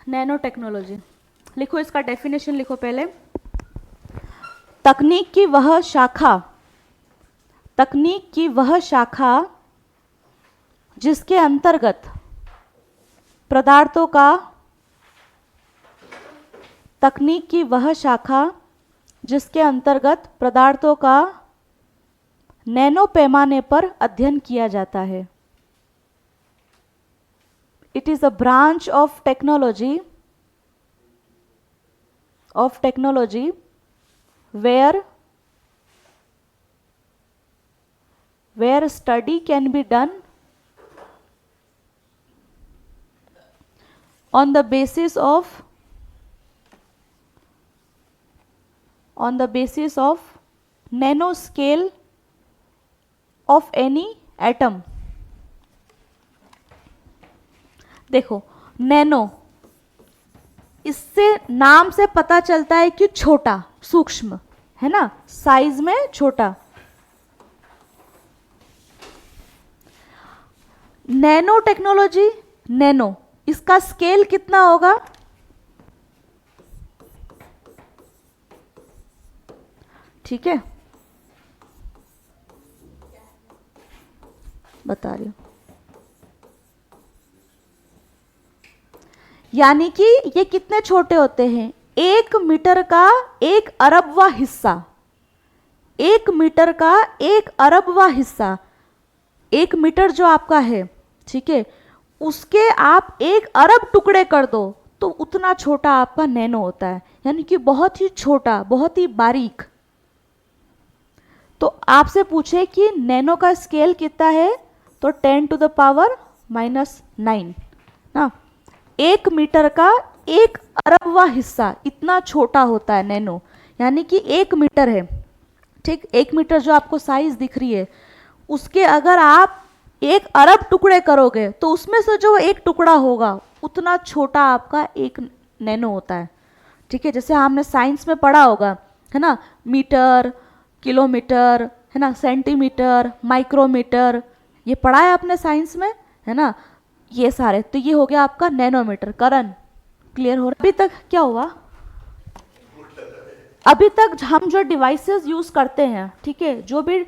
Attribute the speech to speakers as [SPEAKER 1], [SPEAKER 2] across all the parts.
[SPEAKER 1] Nano technology, लिखो इसका definition लिखो पहले। तकनीक की वह शाखा, तकनीक की वह शाखा जिसके अंतर्गत पदार्थों का, तकनीक की वह शाखा जिसके अंतर्गत पदार्थों का नैनो पैमाने पर अध्ययन किया जाता है। It is a branch of technology, where study can be done on the basis of nanoscale of any atom। देखो नैनो, इससे नाम से पता चलता है कि छोटा, सूक्ष्म, है ना, साइज में छोटा। नैनो टेक्नोलॉजी, नैनो, इसका स्केल कितना होगा? ठीक है, बता रही हूं। यानी कि ये कितने छोटे होते हैं? 1 मीटर का 1 अरबवां हिस्सा, 1 मीटर का 1 अरबवां हिस्सा, 1 मीटर जो आपका है, ठीक है, उसके आप 1 अरब टुकड़े कर दो तो उतना छोटा आपका नैनो होता है, यानी कि बहुत ही छोटा, बहुत ही बारीक। तो आपसे पूछे कि नैनो का स्केल कितना है, तो 10⁻⁹ ना, 1 मीटर का 1 अरबवां हिस्सा, इतना छोटा होता है नैनो। यानी कि 1 मीटर है, ठीक, 1 मीटर जो आपको साइज दिख रही है, उसके अगर आप 1 अरब टुकड़े करोगे तो उसमें से जो 1 टुकड़ा होगा उतना छोटा आपका 1 नैनो होता है। ठीक है, जैसे हमने साइंस में पढ़ा होगा, है ना, मीटर, किलोमीटर, है ना, सेंटीमीटर, माइक्रोमीटर, ये पढ़ा है आपने साइंस में, है ना, ये सारे। तो ये हो गया आपका नैनोमीटर। करण, क्लियर हो रहा है? अभी तक क्या हुआ? अभी तक हम जो डिवाइसेस यूज करते हैं, ठीक है, जो भी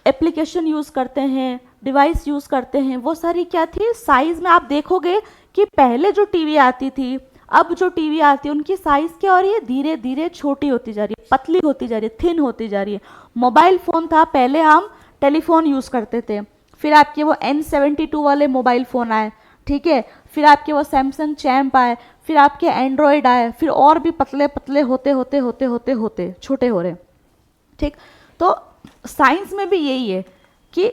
[SPEAKER 1] एप्लीकेशन यूज करते हैं, डिवाइस यूज करते हैं, वो सारी क्या थी? साइज में आप देखोगे कि पहले जो टीवी आती थी, अब जो टीवी आती है, उनकी साइज क्या हो रही है? धीरे धीरे छोटी होती जा रही है, पतली होती जा रही है, थिन होती जा रही है। मोबाइल फोन था, पहले हम टेलीफोन यूज करते थे, फिर आपके वो N72 वाले मोबाइल फोन आए, ठीक है, फिर आपके वो सैमसंग चैम्प आए, फिर आपके एंड्रॉयड आए, फिर और भी पतले पतले होते होते होते होते होते छोटे हो रहे। ठीक, तो साइंस में भी यही है कि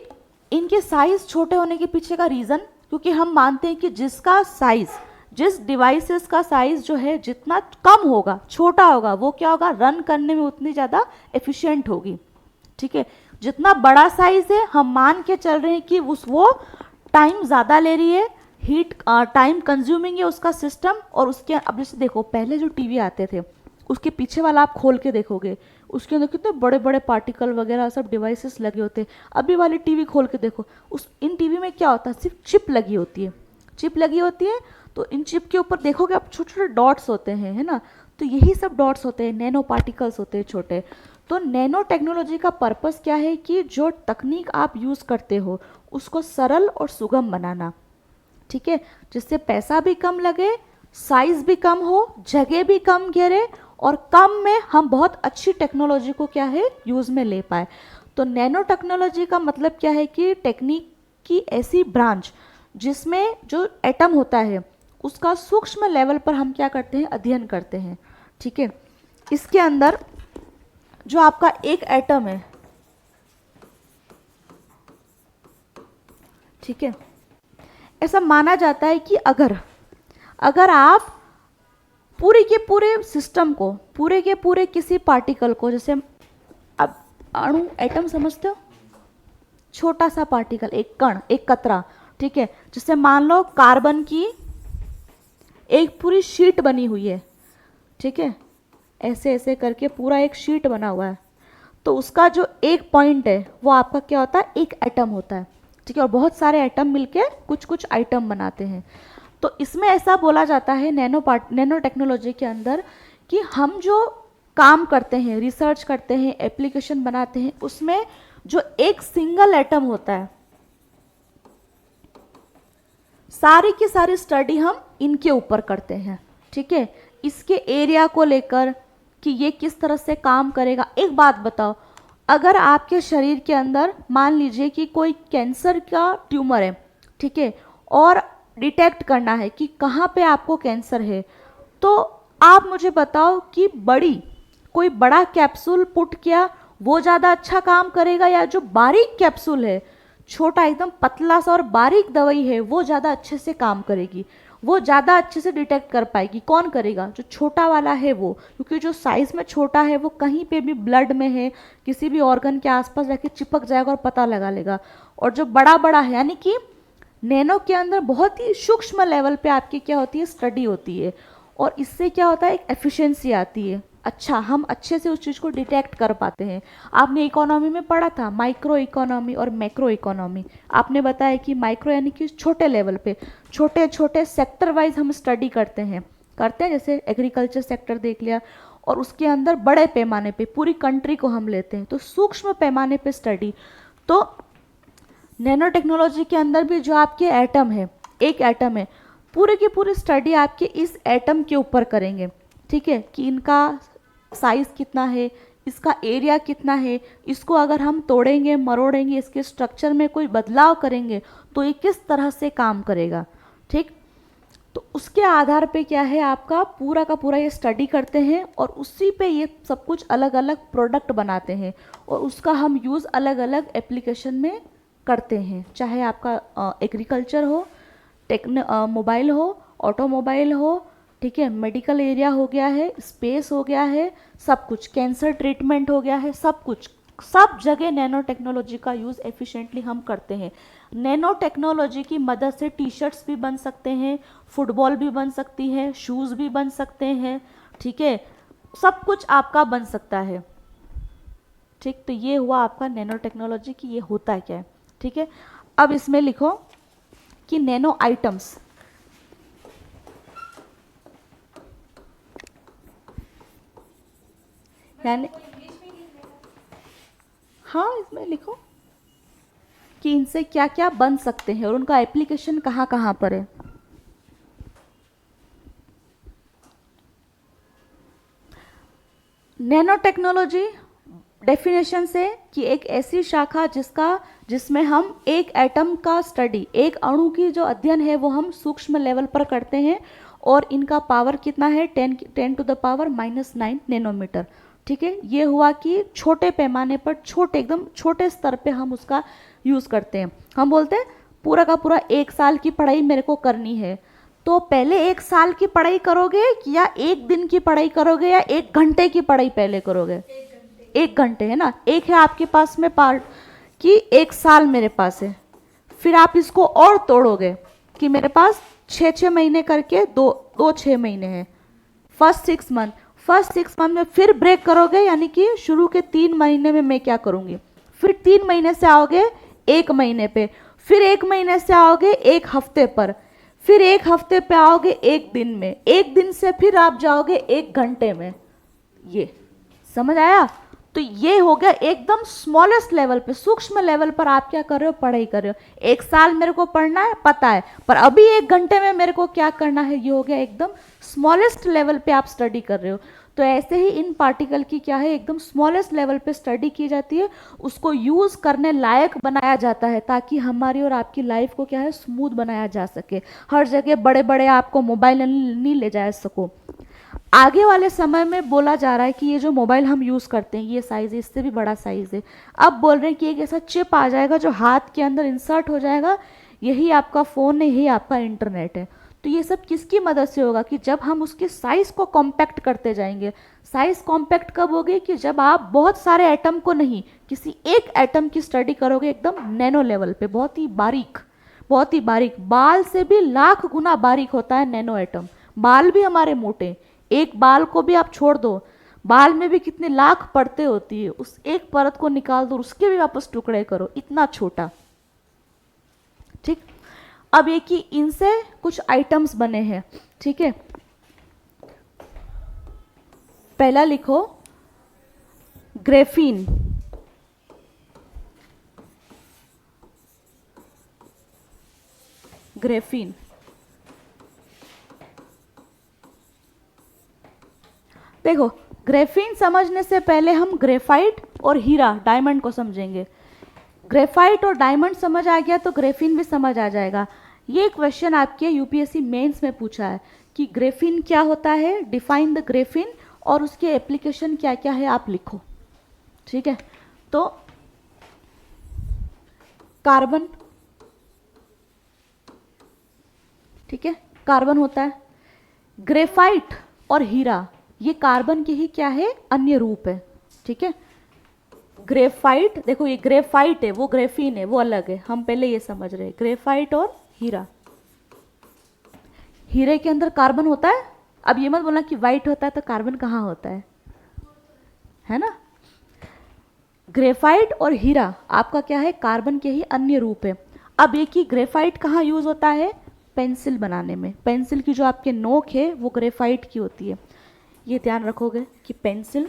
[SPEAKER 1] इनके साइज छोटे होने के पीछे का रीजन, क्योंकि हम मानते हैं कि जिसका साइज, जिस डिवाइसेस का साइज जो है जितना कम होगा, छोटा होगा, वो क्या होगा? रन करने में उतनी ज़्यादा एफिशिएंट होगी। ठीक है, जितना बड़ा साइज है, हम मान के चल रहे हैं कि वो टाइम ज़्यादा ले रही है, हीट टाइम कंज्यूमिंग है उसका सिस्टम। और उसके अब जैसे देखो, पहले जो टीवी आते थे उसके पीछे वाला आप खोल के देखोगे, उसके अंदर कितने बड़े बड़े पार्टिकल वगैरह सब डिवाइसेस लगे होते हैं। अभी वाली टीवी खोल के देखो, उस इन टीवी में क्या होता है? सिर्फ चिप लगी होती है, चिप लगी होती है। तो इन चिप के ऊपर देखोगे आप, छोटे छोटे डॉट्स होते हैं, है ना, तो यही सब डॉट्स होते हैं, नैनो पार्टिकल्स होते हैं छोटे। तो नैनो टेक्नोलॉजी का पर्पस क्या है? कि जो तकनीक आप यूज़ करते हो उसको सरल और सुगम बनाना, ठीक है, जिससे पैसा भी कम लगे, साइज भी कम हो, जगह भी कम घेरे, और कम में हम बहुत अच्छी टेक्नोलॉजी को क्या है? यूज़ में ले पाए। तो नैनो टेक्नोलॉजी का मतलब क्या है? कि टेक्निक की ऐसी ब्रांच जिसमें जो एटम होता है उसका सूक्ष्म लेवल पर हम क्या करते हैं? अध्ययन करते हैं। ठीक है, इसके अंदर जो आपका एक एटम है, ठीक है, ऐसा माना जाता है कि अगर आप पूरे के पूरे सिस्टम को, पूरे के पूरे किसी पार्टिकल को, जैसे अब अणु, एटम समझते हो, छोटा सा पार्टिकल, एक कण, एक कतरा, ठीक है, जैसे मान लो कार्बन की एक पूरी शीट बनी हुई है, ठीक है, ऐसे ऐसे करके पूरा एक शीट बना हुआ है, तो उसका जो एक पॉइंट है वो आपका क्या होता है? एक एटम होता है। ठीक है, और बहुत सारे एटम मिलके कुछ कुछ आइटम बनाते हैं। तो इसमें ऐसा बोला जाता है नैनो टेक्नोलॉजी के अंदर कि हम जो काम करते हैं, रिसर्च करते हैं, एप्लीकेशन बनाते हैं, उसमें जो एक सिंगल एटम होता है, सारी की सारी स्टडी हम इनके ऊपर करते हैं, ठीक है, इसके एरिया को लेकर कि ये किस तरह से काम करेगा। एक बात बताओ, अगर आपके शरीर के अंदर मान लीजिए कि कोई कैंसर का ट्यूमर है, ठीक है, और डिटेक्ट करना है कि कहाँ पे आपको कैंसर है, तो आप मुझे बताओ कि कोई बड़ा कैप्सूल पुट किया वो ज़्यादा अच्छा काम करेगा, या जो बारीक कैप्सूल है, छोटा एकदम पतला सा और बारीक दवाई है, वो ज़्यादा अच्छे से काम करेगी, वो ज़्यादा अच्छे से डिटेक्ट कर पाएगी? कौन करेगा? जो छोटा वाला है वो, क्योंकि जो साइज़ में छोटा है वो कहीं पे भी ब्लड में है, किसी भी ऑर्गन के आसपास जाके चिपक जाएगा और पता लगा लेगा। और जो बड़ा बड़ा है, यानी कि नैनो के अंदर बहुत ही सूक्ष्म लेवल पे आपकी क्या होती है, स्टडी होती है, और इससे क्या होता है, एक एफिशिएंसी आती है। अच्छा, हम अच्छे से उस चीज़ को डिटेक्ट कर पाते हैं। आपने इकोनॉमी में पढ़ा था माइक्रो इकोनॉमी और मैक्रो इकोनॉमी। आपने बताया कि माइक्रो यानी कि छोटे लेवल पे, छोटे छोटे सेक्टर वाइज हम स्टडी करते हैं, जैसे एग्रीकल्चर सेक्टर देख लिया, और उसके अंदर बड़े पैमाने पे पूरी कंट्री को हम लेते हैं, तो सूक्ष्म पैमाने पे स्टडी। तो नैनो टेक्नोलॉजी के अंदर भी जो आपके एटम है, एक एटम है, पूरे की पूरी स्टडी आपके इस एटम के ऊपर करेंगे, ठीक है, कि इनका साइज कितना है, इसका एरिया कितना है, इसको अगर हम तोड़ेंगे, मरोड़ेंगे, इसके स्ट्रक्चर में कोई बदलाव करेंगे तो ये किस तरह से काम करेगा, ठीक। तो उसके आधार पे क्या है, आपका पूरा का पूरा ये स्टडी करते हैं, और उसी पे ये सब कुछ अलग अलग प्रोडक्ट बनाते हैं, और उसका हम यूज़ अलग अलग एप्लीकेशन में करते हैं, चाहे आपका एग्रीकल्चर हो, मोबाइल हो, ऑटोमोबाइल हो, ठीक है, मेडिकल एरिया हो गया है, स्पेस हो गया है, सब कुछ, कैंसर ट्रीटमेंट हो गया है, सब कुछ, सब जगह नैनो टेक्नोलॉजी का यूज़ एफिशिएंटली हम करते हैं। नैनो टेक्नोलॉजी की मदद से टी शर्ट्स भी बन सकते हैं, फुटबॉल भी बन सकती है, शूज़ भी बन सकते हैं, ठीक है, सब कुछ आपका बन सकता है, ठीक। तो ये हुआ आपका नैनो टेक्नोलॉजी की ये होता क्या है, ठीक है। अब इसमें लिखो कि नैनो आइटम्स, यानी हाँ, इसमें लिखो कि इनसे क्या क्या बन सकते हैं और उनका एप्लीकेशन कहाँ कहाँ पर है। नैनो टेक्नोलॉजी डेफिनेशन से कि एक ऐसी शाखा जिसमें हम एक एटम का स्टडी, एक अणु की जो अध्ययन है वो हम सूक्ष्म लेवल पर करते हैं, और इनका पावर कितना है, 10⁻⁻⁹ नैनोमीटर, ठीक है। ये हुआ कि छोटे पैमाने पर, छोटे एकदम छोटे स्तर पे हम उसका यूज़ करते हैं। हम बोलते हैं पूरा का पूरा 1 साल की पढ़ाई मेरे को करनी है, तो पहले 1 साल की पढ़ाई करोगे या 1 दिन की पढ़ाई करोगे या 1 घंटे की पढ़ाई पहले करोगे? 1 घंटे, है ना। एक है आपके पास में पार्ट कि 1 साल मेरे पास है, फिर आप इसको और तोड़ोगे कि मेरे पास 6 महीने करके 6 महीने हैं, फर्स्ट 6 मंथ में फिर ब्रेक करोगे, यानी कि शुरू के 3 महीने में मैं क्या करूंगी, फिर 3 महीने से आओगे 1 महीने पे, फिर 1 महीने से आओगे 1 हफ्ते पर, फिर 1 हफ्ते पे आओगे 1 दिन में, 1 दिन से फिर आप जाओगे 1 घंटे में। ये समझ आया? तो ये हो गया एकदम स्मॉलेस्ट लेवल पे, सूक्ष्म लेवल पर आप क्या कर रहे हो, पढ़ाई कर रहे हो। 1 साल मेरे को पढ़ना है, पता है, पर अभी 1 घंटे में मेरे को क्या करना है, ये हो गया एकदम स्मॉलेस्ट लेवल पे आप स्टडी कर रहे हो। तो ऐसे ही इन पार्टिकल की क्या है, एकदम स्मॉलेस्ट लेवल पे स्टडी की जाती है, उसको यूज़ करने लायक बनाया जाता है, ताकि हमारी और आपकी लाइफ को क्या है, स्मूथ बनाया जा सके। हर जगह बड़े बड़े आपको मोबाइल नहीं ले जा सको। आगे वाले समय में बोला जा रहा है कि ये जो मोबाइल हम यूज़ करते हैं, ये साइज़ है, इससे भी बड़ा साइज़ है। अब बोल रहे हैं कि एक ऐसा चिप आ जाएगा जो हाथ के अंदर इंसर्ट हो जाएगा, यही आपका फ़ोन है, यही आपका इंटरनेट है। तो ये सब किसकी मदद से होगा कि जब हम उसकी साइज़ को कॉम्पैक्ट करते जाएंगे। साइज़ कॉम्पैक्ट कब होगी कि जब आप बहुत सारे एटम को नहीं, किसी एक एटम की स्टडी करोगे एकदम नैनो लेवल पे, बहुत ही बारीक, बहुत ही बारीक, बाल से भी लाख गुना बारीक होता है नैनो एटम। बाल भी हमारे मोटे, एक बाल को भी आप छोड़ दो, बाल में भी कितने लाख परतें होती है, उस एक परत को निकाल दो, उसके भी वापस टुकड़े करो, इतना छोटा, ठीक। अब ये कि इनसे कुछ आइटम्स बने हैं, ठीक है। पहला लिखो ग्रेफीन, ग्रेफीन। देखो, ग्रेफीन समझने से पहले हम ग्रेफाइट और हीरा डायमंड को समझेंगे। ग्रेफाइट और डायमंड समझ आ गया तो ग्रेफीन भी समझ आ जाएगा। ये क्वेश्चन आपके यूपीएससी मेंस में पूछा है कि ग्रेफीन क्या होता है, डिफाइन द ग्रेफीन, और उसके एप्लीकेशन क्या क्या है आप लिखो, ठीक है। तो कार्बन, ठीक है, कार्बन होता है। ग्रेफाइट और हीरा ये कार्बन के ही क्या है, अन्य रूप है, ठीक है। ग्रेफाइट, देखो ये ग्रेफाइट है, वो ग्रेफीन है, वो अलग है, हम पहले ये समझ रहे हैं। ग्रेफाइट और हीरा, हीरे के अंदर कार्बन होता है। अब ये मत बोलना कि वाइट होता है तो कार्बन कहाँ होता है ना। ग्रेफाइट और हीरा आपका क्या है, कार्बन के ही अन्य रूप है। अब एक ही ग्रेफाइट कहाँ यूज होता है, पेंसिल बनाने में। पेंसिल की जो आपके नोक है वो ग्रेफाइट की होती है, ये ध्यान रखोगे कि पेंसिल।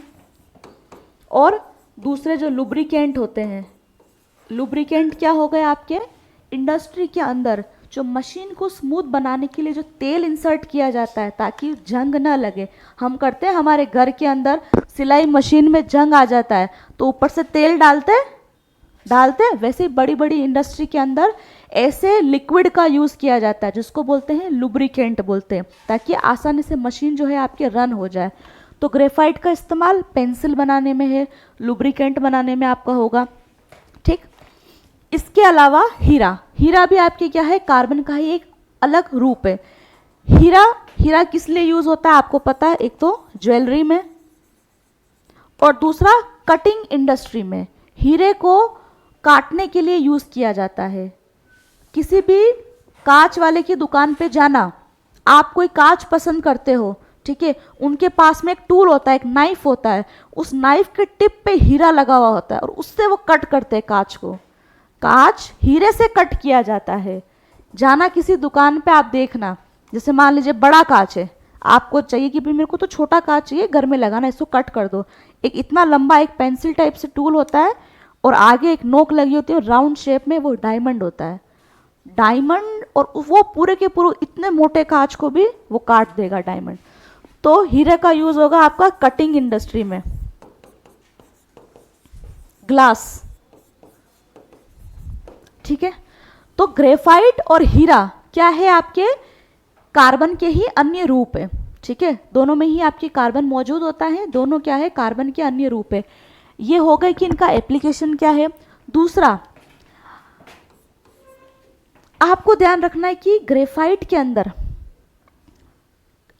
[SPEAKER 1] और दूसरे जो लुब्रिकेंट होते हैं, लुब्रिकेंट क्या हो गए आपके, इंडस्ट्री के अंदर जो मशीन को स्मूथ बनाने के लिए जो तेल इंसर्ट किया जाता है ताकि जंग ना लगे। हम करते हैं हमारे घर के अंदर, सिलाई मशीन में जंग आ जाता है तो ऊपर से तेल डालते हैं, वैसे ही बड़ी बड़ी इंडस्ट्री के अंदर ऐसे लिक्विड का यूज़ किया जाता है जिसको बोलते हैं लुब्रिकेंट बोलते हैं, ताकि आसानी से मशीन जो है आपके रन हो जाए। तो ग्रेफाइट का इस्तेमाल पेंसिल बनाने में है, लुब्रिकेंट बनाने में आपका होगा, ठीक। इसके अलावा हीरा, हीरा भी आपके क्या है, कार्बन का ही एक अलग रूप है। हीरा किस लिए यूज होता है आपको पता है, एक तो ज्वेलरी में और दूसरा कटिंग इंडस्ट्री में। हीरे को काटने के लिए यूज किया जाता है। किसी भी कांच वाले की दुकान पे जाना, आप कोई कांच पसंद करते हो, ठीक है, उनके पास में एक टूल होता है, एक नाइफ होता है, उस नाइफ के टिप पे हीरा लगा हुआ होता है और उससे वो कट करते हैं कांच को। कांच हीरे से कट किया जाता है। जाना किसी दुकान पे, आप देखना, जैसे मान लीजिए बड़ा कांच है, आपको चाहिए कि भाई मेरे को तो छोटा कांच चाहिए, घर में लगाना, इसको कट कर दो। एक इतना लंबा एक पेंसिल टाइप से टूल होता है और आगे एक नोक लगी होती है राउंड शेप में, वो डायमंड होता है। डायमंड, और वो पूरे के पूरे इतने मोटे कांच को भी वो काट देगा डायमंड। तो हीरे का यूज होगा आपका कटिंग इंडस्ट्री में। ग्लास, ठीक है। तो ग्रेफाइट और हीरा क्या है, आपके कार्बन के ही अन्य रूप है, ठीक है। दोनों में ही आपकी कार्बन मौजूद होता है, दोनों क्या है, कार्बन के अन्य रूप है। ये हो गए कि इनका एप्लीकेशन क्या है। दूसरा आपको ध्यान रखना है कि ग्रेफाइट के अंदर,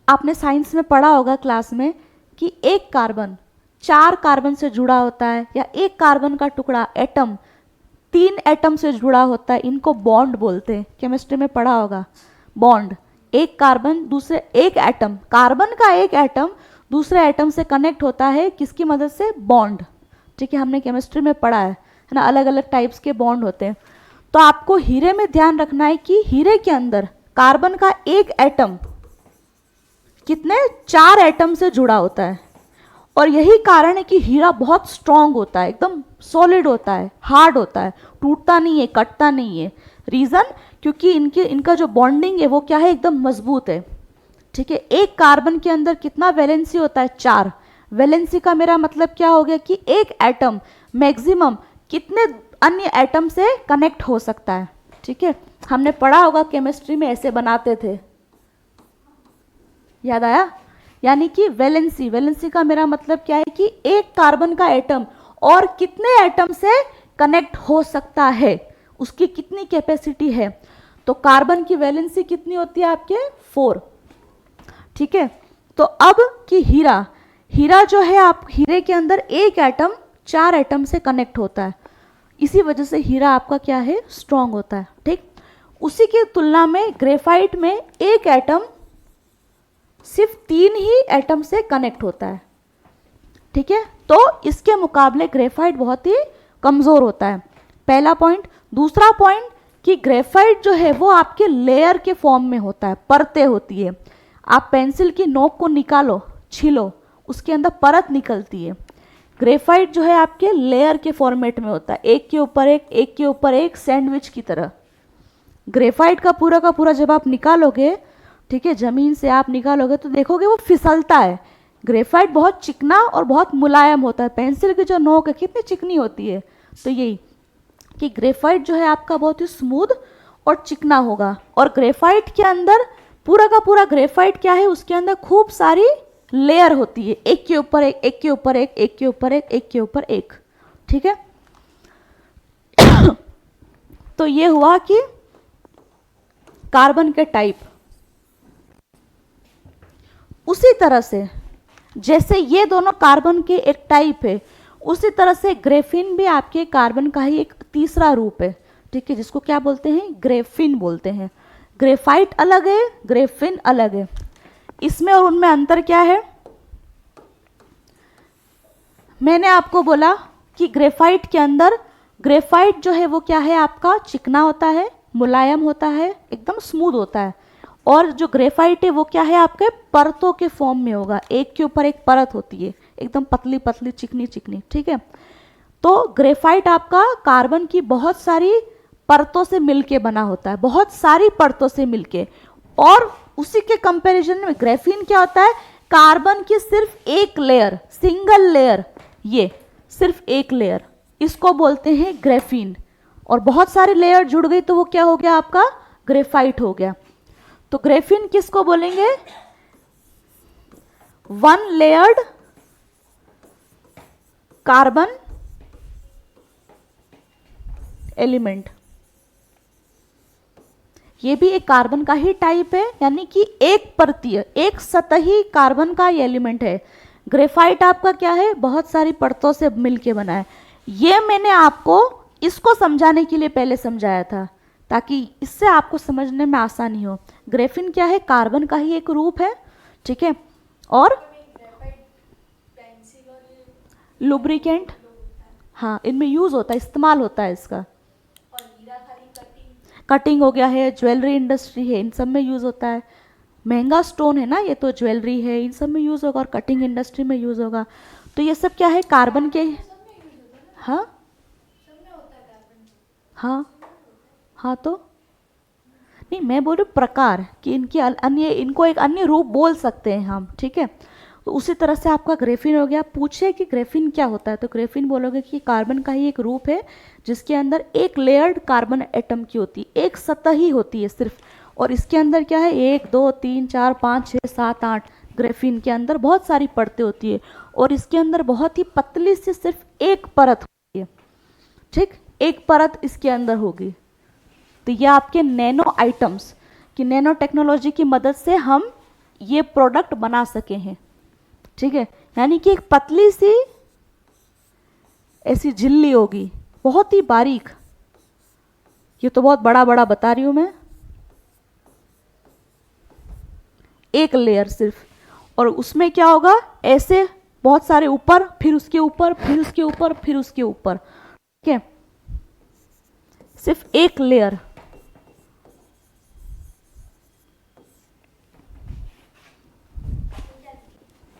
[SPEAKER 1] आपने साइंस में पढ़ा होगा क्लास में, कि एक कार्बन 4 कार्बन से जुड़ा होता है, या एक कार्बन का टुकड़ा एटम 3 एटम से जुड़ा होता है। इनको बॉन्ड बोलते हैं, केमिस्ट्री में पढ़ा होगा। बॉन्ड, एक कार्बन दूसरे, एक एटम, कार्बन का एक एटम दूसरे एटम से कनेक्ट होता है, किसकी मदद से, बॉन्ड, ठीक है, हमने केमिस्ट्री में पढ़ा है ना, अलग अलग टाइप्स के बॉन्ड होते हैं। तो आपको हीरे में ध्यान रखना है कि हीरे के अंदर कार्बन का एक एटम कितने, 4 एटम से जुड़ा होता है। और यही कारण है कि हीरा बहुत स्ट्रांग होता है, एकदम सॉलिड होता है, हार्ड होता है, टूटता नहीं है, कटता नहीं है। रीजन, क्योंकि इनका जो बॉन्डिंग है वो क्या है, एकदम मजबूत है, ठीक है। एक कार्बन के अंदर कितना वैलेंसी होता है, 4। वैलेंसी का मेरा मतलब क्या हो गया कि एक एटम मैक्सिमम कितने अन्य एटम से कनेक्ट हो सकता है, ठीक है। हमने पढ़ा होगा केमिस्ट्री में, ऐसे बनाते थे, याद आया। यानी कि वैलेंसी का मेरा मतलब क्या है कि एक कार्बन का एटम और कितने एटम से कनेक्ट हो सकता है, उसकी कितनी कैपेसिटी है। तो कार्बन की वैलेंसी कितनी होती है आपके, 4, ठीक है। तो अब कि हीरा जो है, आप हीरे के अंदर एक एटम 4 एटम से कनेक्ट होता है, इसी वजह से हीरा आपका क्या है, स्ट्रांग होता है, ठीक। उसी की तुलना में ग्रेफाइट में एक एटम सिर्फ 3 ही एटम से कनेक्ट होता है, ठीक है। तो इसके मुकाबले ग्रेफाइट बहुत ही कमजोर होता है, पहला पॉइंट। दूसरा पॉइंट कि ग्रेफाइट जो है वो आपके लेयर के फॉर्म में होता है, परतें होती है। आप पेंसिल की नोक को निकालो, छीलो, उसके अंदर परत निकलती है। ग्रेफाइट जो है आपके लेयर के फॉर्मेट में होता है, एक के ऊपर एक के ऊपर एक, सैंडविच की तरह। ग्रेफाइट का पूरा जब आप निकालोगे, ठीक है, जमीन से आप निकालोगे तो देखोगे वो फिसलता है। ग्रेफाइट बहुत चिकना और बहुत मुलायम होता है। पेंसिल की जो नोक है कितनी चिकनी होती है। तो यही कि ग्रेफाइट जो है आपका बहुत ही स्मूथ और चिकना होगा। और ग्रेफाइट के अंदर पूरा का पूरा ग्रेफाइट क्या है, उसके अंदर खूब सारी लेयर होती है, एक के ऊपर एक, एक के ऊपर एक, एक के ऊपर एक, एक के ऊपर एक। ठीक है। तो ये हुआ कि कार्बन के टाइप। उसी तरह से जैसे ये दोनों कार्बन के एक टाइप है, उसी तरह से ग्रेफिन भी आपके कार्बन का ही एक तीसरा रूप है। ठीक है, जिसको क्या बोलते हैं, ग्रेफिन बोलते हैं। ग्रेफाइट अलग है, ग्रेफिन अलग है। इसमें और उनमें अंतर क्या है? मैंने आपको बोला कि ग्रेफाइट के अंदर, ग्रेफाइट जो है वो क्या है आपका, चिकना होता है, मुलायम होता है, एकदम स्मूथ होता है। और जो ग्रेफाइट है वो क्या है आपके परतों के फॉर्म में होगा, एक के ऊपर एक परत होती है, एकदम पतली पतली चिकनी चिकनी। ठीक है। तो ग्रेफाइट आपका कार्बन की बहुत सारी परतों से मिलके बना होता है, बहुत सारी परतों से मिलके। और उसी के कंपैरिजन में ग्रेफिन क्या होता है, कार्बन की सिर्फ एक लेयर, सिंगल लेयर, ये सिर्फ एक लेयर, इसको बोलते हैं ग्रेफिन। और बहुत सारे लेयर जुड़ गई तो वो क्या हो गया आपका, ग्रेफाइट हो गया। तो ग्रेफिन किसको बोलेंगे, वन लेयर्ड कार्बन एलिमेंट। ये भी एक कार्बन का ही टाइप है, यानी कि एक परतीय, एक सतही कार्बन का ये एलिमेंट है। ग्रेफाइट आपका क्या है, बहुत सारी परतों से मिलके बना है। ये मैंने आपको इसको समझाने के लिए पहले समझाया था, ताकि इससे आपको समझने में आसानी हो। ग्रेफिन क्या है, कार्बन का ही एक रूप है। ठीक है। और लुब्रिकेंट, हाँ, इनमें यूज होता है, इस्तेमाल होता है इसका। कटिंग हो गया है, ज्वेलरी इंडस्ट्री है, इन सब में यूज होता है। महंगा स्टोन है ना ये, तो ज्वेलरी है, इन सब में यूज होगा, और कटिंग इंडस्ट्री में यूज होगा। तो ये सब क्या है, कार्बन के। हाँ हाँ हाँ, तो नहीं, मैं बोल रही हूँ प्रकार कि इनकी अन्य, इनको एक अन्य रूप बोल सकते हैं हम। ठीक है। तो उसी तरह से आपका ग्रेफिन हो गया। पूछे कि ग्रेफिन क्या होता है, तो ग्रेफिन बोलोगे कि कार्बन का ही एक रूप है, जिसके अंदर एक लेयर्ड कार्बन एटम की होती है, एक सतह ही होती है सिर्फ। और इसके अंदर क्या है, 1 2 3 4 5 6 7 8, ग्रेफिन के अंदर बहुत सारी परतें होती है। और इसके अंदर बहुत ही पतली सी सिर्फ एक परत होती है। ठीक, एक परत इसके अंदर होगी। तो ये आपके नैनो आइटम्स की नैनो टेक्नोलॉजी की मदद से हम ये प्रोडक्ट बना सके हैं। ठीक है, यानी कि एक पतली सी ऐसी झिल्ली होगी, बहुत ही बारीक। ये तो बहुत बड़ा बड़ा बता रही हूं मैं, एक लेयर सिर्फ। और उसमें क्या होगा, ऐसे बहुत सारे ऊपर, फिर उसके ऊपर, फिर उसके ऊपर, फिर उसके ऊपर। ठीक है, सिर्फ एक लेयर।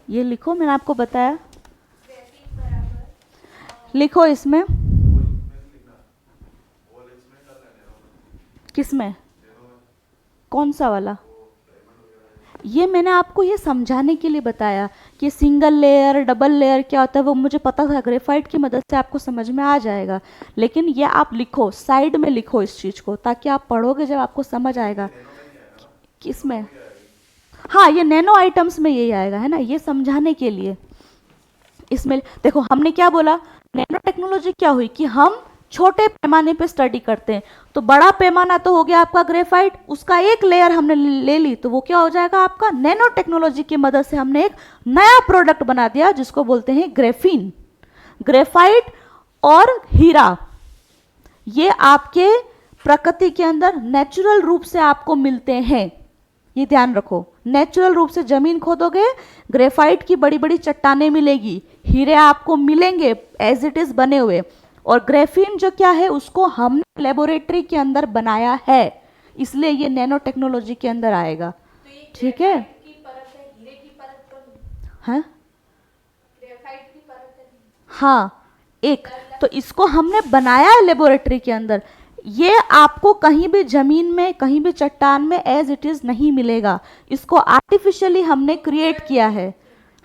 [SPEAKER 1] ये लिखो, मैंने आपको बताया, लिखो इसमें। किसमें, कौन सा वाला? ये मैंने आपको ये समझाने के लिए बताया कि सिंगल लेयर डबल लेयर क्या होता है, वो मुझे पता था, ग्रेफाइट की मदद से आपको समझ में आ जाएगा। लेकिन ये आप लिखो, साइड में लिखो इस चीज़ को, ताकि आप पढ़ोगे जब आपको समझ आएगा। किसमें? हाँ, ये नैनो आइटम्स में यही आएगा, है ना, ये समझाने के लिए। इसमें देखो, हमने क्या बोला, नैनो टेक्नोलॉजी क्या हुई कि हम छोटे पैमाने पे स्टडी करते हैं। तो बड़ा पैमाना तो हो गया आपका ग्रेफाइट, उसका एक लेयर हमने ले ली, तो वो क्या हो जाएगा आपका, नैनो टेक्नोलॉजी की मदद से हमने एक नया प्रोडक्ट बना दिया, जिसको बोलते हैं ग्रेफीन। ग्रेफाइट और हीरा, ये आपके प्रकृति के अंदर नेचुरल रूप से आपको मिलते हैं। ये ध्यान रखो, नेचुरल रूप से जमीन खोदोगे, ग्रेफाइट की बड़ी बड़ी चट्टानें मिलेगी, हीरे आपको मिलेंगे एज इट इज बने हुए। और ग्रेफीन जो क्या है उसको हमने लेबोरेटरी के अंदर बनाया है, इसलिए ये नैनो टेक्नोलॉजी के अंदर आएगा। ठीक है, हाँ हाँ, एक तो इसको हमने बनाया है लेबोरेटरी के अंदर। ये आपको कहीं भी जमीन में, कहीं भी चट्टान में एज इट इज नहीं मिलेगा, इसको आर्टिफिशियली हमने क्रिएट किया है।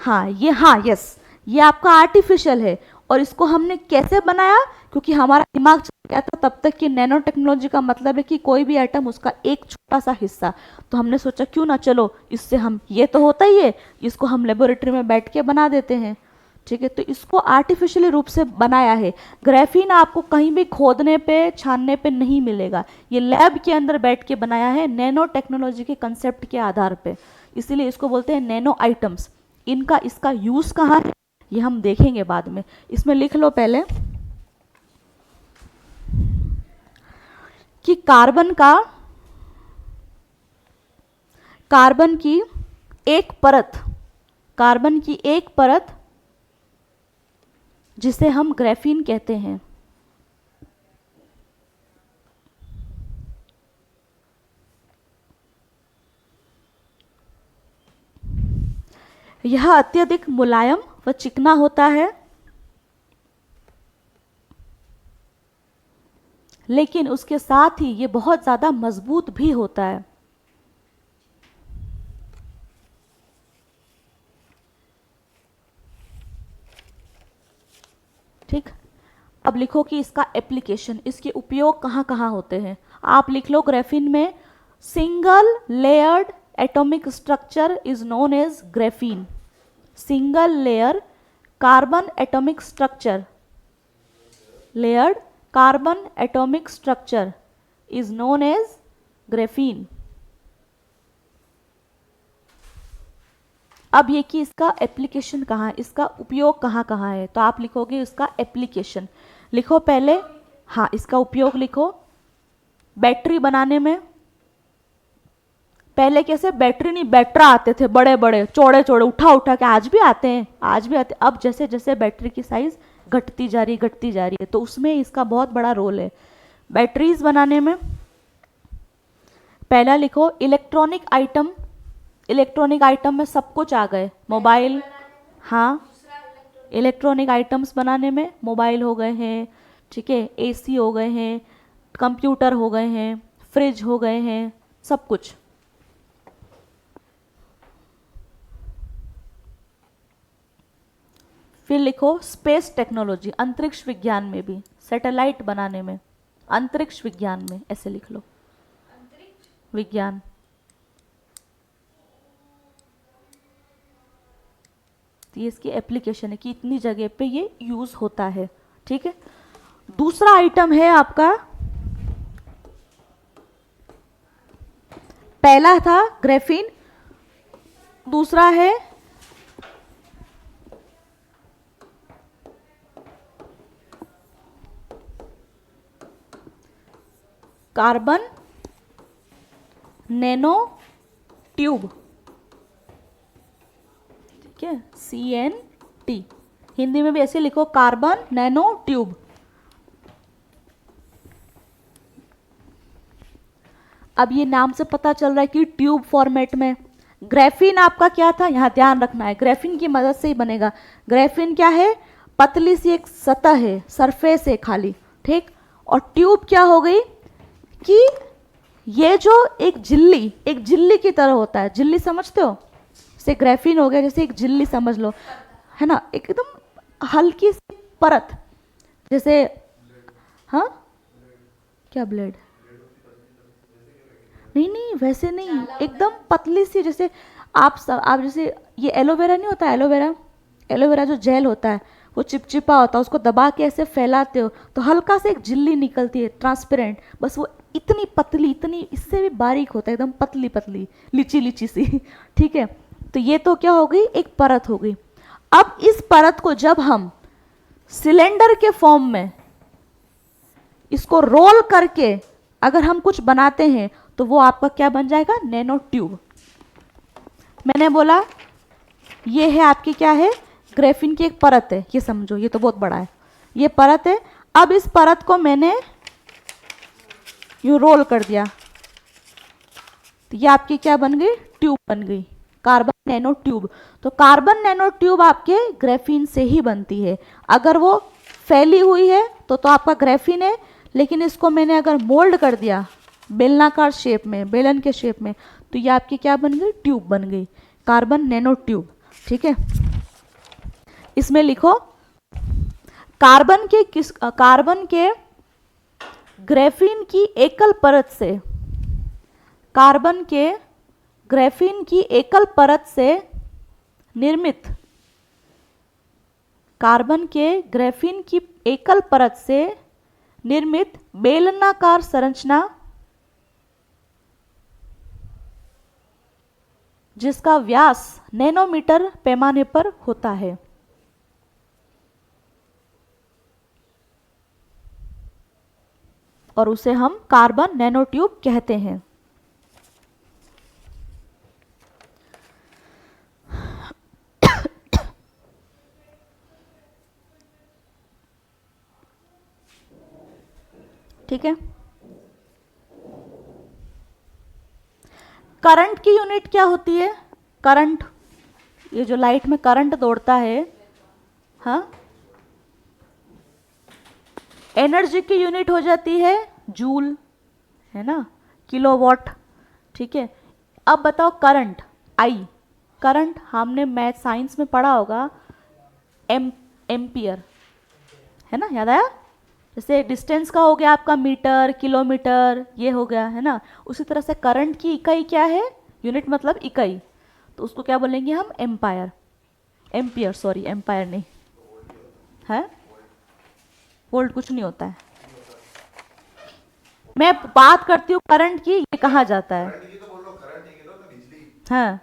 [SPEAKER 1] हाँ ये, हाँ यस, ये आपका आर्टिफिशियल है। और इसको हमने कैसे बनाया, क्योंकि हमारा दिमाग चल गया था तब तक कि नैनो टेक्नोलॉजी का मतलब है कि कोई भी एटम, उसका एक छोटा सा हिस्सा। तो हमने सोचा क्यों ना, चलो इससे हम, ये तो होता ही है, इसको हम लेबोरेटरी में बैठ के बना देते हैं। ठीक है, तो इसको आर्टिफिशियली रूप से बनाया है। ग्रेफीन आपको कहीं भी खोदने पे, छानने पे नहीं मिलेगा, ये लैब के अंदर बैठ के बनाया है नैनो टेक्नोलॉजी के कंसेप्ट के आधार पे, इसीलिए इसको बोलते हैं नैनो आइटम्स। इनका, इसका यूज कहाँ है ये हम देखेंगे बाद में। इसमें लिख लो पहले कि कार्बन की एक परत जिसे हम ग्रेफीन कहते हैं, यह अत्यधिक मुलायम व चिकना होता है, लेकिन उसके साथ ही ये बहुत ज्यादा मजबूत भी होता है। ठीक, अब लिखो कि इसका एप्लीकेशन, इसके उपयोग कहाँ कहाँ होते हैं। आप लिख लो ग्रेफीन में single layered atomic structure is known as graphene. Single layer carbon atomic structure, layered carbon atomic structure is known as graphene. अब ये कि इसका एप्लीकेशन कहाँ है, इसका उपयोग कहाँ कहाँ है, तो आप लिखोगे इसका एप्लीकेशन। लिखो पहले, हाँ इसका उपयोग लिखो, बैटरी बनाने में। पहले कैसे बैटरी नहीं, बैटरा आते थे बड़े बड़े चौड़े चौड़े, उठा उठा के, आज भी आते हैं, आज भी आते। अब जैसे जैसे बैटरी की साइज घटती जा रही है, तो उसमें इसका बहुत बड़ा रोल है बैटरीज बनाने में। पहला लिखो इलेक्ट्रॉनिक आइटम। इलेक्ट्रॉनिक आइटम में सब कुछ आ गए, मोबाइल, हाँ इलेक्ट्रॉनिक आइटम्स बनाने में मोबाइल हो गए हैं, ठीक है, एसी हो गए हैं, कंप्यूटर हो गए हैं, फ्रिज हो गए हैं, सब कुछ। फिर लिखो स्पेस टेक्नोलॉजी, अंतरिक्ष विज्ञान में भी, सैटेलाइट बनाने में, अंतरिक्ष विज्ञान में, ऐसे लिख लो विज्ञान। तो ये इसकी एप्लीकेशन है कि इतनी जगह पे ये यूज होता है। ठीक है, दूसरा आइटम है आपका, पहला था ग्रेफीन, दूसरा है कार्बन नैनो ट्यूब। ठीक है, CNT, हिंदी में भी ऐसे लिखो कार्बन नैनो ट्यूब। अब ये नाम से पता चल रहा है कि ट्यूब फॉर्मेट में। ग्रेफीन आपका क्या था, यहां ध्यान रखना है, ग्रेफीन की मदद से ही बनेगा। ग्रेफीन क्या है, पतली सी एक सतह है, सरफेस है खाली, ठीक। और ट्यूब क्या हो गई कि ये जो एक झिल्ली की तरह होता है, झिल्ली समझते हो, जैसे ग्रेफीन हो गया, जैसे एक झिल्ली समझ लो, है ना, एकदम हल्की सी परत, जैसे, हाँ क्या ब्लेड, नहीं नहीं वैसे नहीं, एकदम पतली सी, जैसे आप जैसे ये एलोवेरा नहीं होता, एलोवेरा जो जेल होता है वो चिपचिपा होता है, उसको दबा के ऐसे फैलाते हो तो हल्का से एक झिल्ली निकलती है ट्रांसपेरेंट, बस वो इतनी पतली, इतनी, इससे भी बारीक होता है, एकदम पतली पतली लीची सी। ठीक है, तो ये तो क्या हो गई, एक परत हो गई। अब इस परत को जब हम सिलेंडर के फॉर्म में इसको रोल करके अगर हम कुछ बनाते हैं तो वो आपका क्या बन जाएगा, नैनो ट्यूब। मैंने बोला ये है आपकी क्या है, ग्रेफीन की एक परत है, ये समझो, ये तो बहुत बड़ा है, ये परत है। अब इस परत को मैंने यूं रोल कर दिया, तो ये आपकी क्या बन गई, ट्यूब बन गई, कार्बन नैनो ट्यूब। तो कार्बन नैनो ट्यूब आपके ग्रेफीन से ही बनती है। अगर वो फैली हुई है तो आपका ग्रेफीन है, लेकिन इसको मैंने अगर मोल्ड कर दिया बेलनाकार शेप में, बेलन के शेप में, तो ये आपकी क्या बन गई, ट्यूब बन गई, कार्बन नैनो ट्यूब। ठीक है, इसमें लिखो कार्बन के ग्रेफीन की एकल परत से, कार्बन के ग्रेफीन की एकल परत से निर्मित, कार्बन के ग्रेफीन की एकल परत से निर्मित बेलनाकार संरचना जिसका व्यास नैनोमीटर पैमाने पर होता है, और उसे हम कार्बन नैनो ट्यूब कहते हैं। ठीक है, करंट की यूनिट क्या होती है, करंट, ये जो लाइट में करंट दौड़ता है, हाँ, एनर्जी की यूनिट हो जाती है जूल, है ना, किलोवाट। ठीक है, अब बताओ करंट, आई, करंट हमने मैथ साइंस में पढ़ा होगा, एम्पियर, है ना, याद आया। जैसे डिस्टेंस का हो गया आपका मीटर, किलोमीटर, ये हो गया, है ना। उसी तरह से करंट की इकाई क्या है, यूनिट मतलब इकाई, तो उसको क्या बोलेंगे हम, एम्पायर, एम्पियर, सॉरी एम्पायर नहीं है, वोल्ट कुछ नहीं होता है। मैं बात करती हूँ करंट की, ये कहा जाता है, हाँ,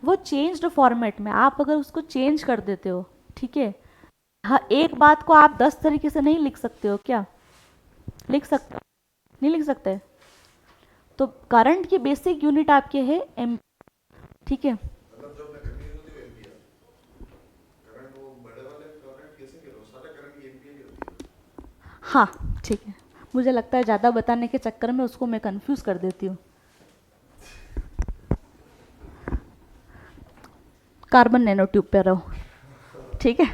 [SPEAKER 1] वो चेंज्ड फॉर्मेट में, आप अगर उसको चेंज कर देते हो, ठीक है, हाँ, एक बात को आप 10 तरीके से नहीं लिख सकते हो, क्या लिख सकते, नहीं लिख सकते। तो करंट की बेसिक यूनिट आपके है एम, ठीक है, हाँ ठीक है, मुझे लगता है ज़्यादा बताने के चक्कर में उसको मैं कंफ्यूज कर देती हूँ। कार्बन नैनो ट्यूब पे रहो, ठीक है।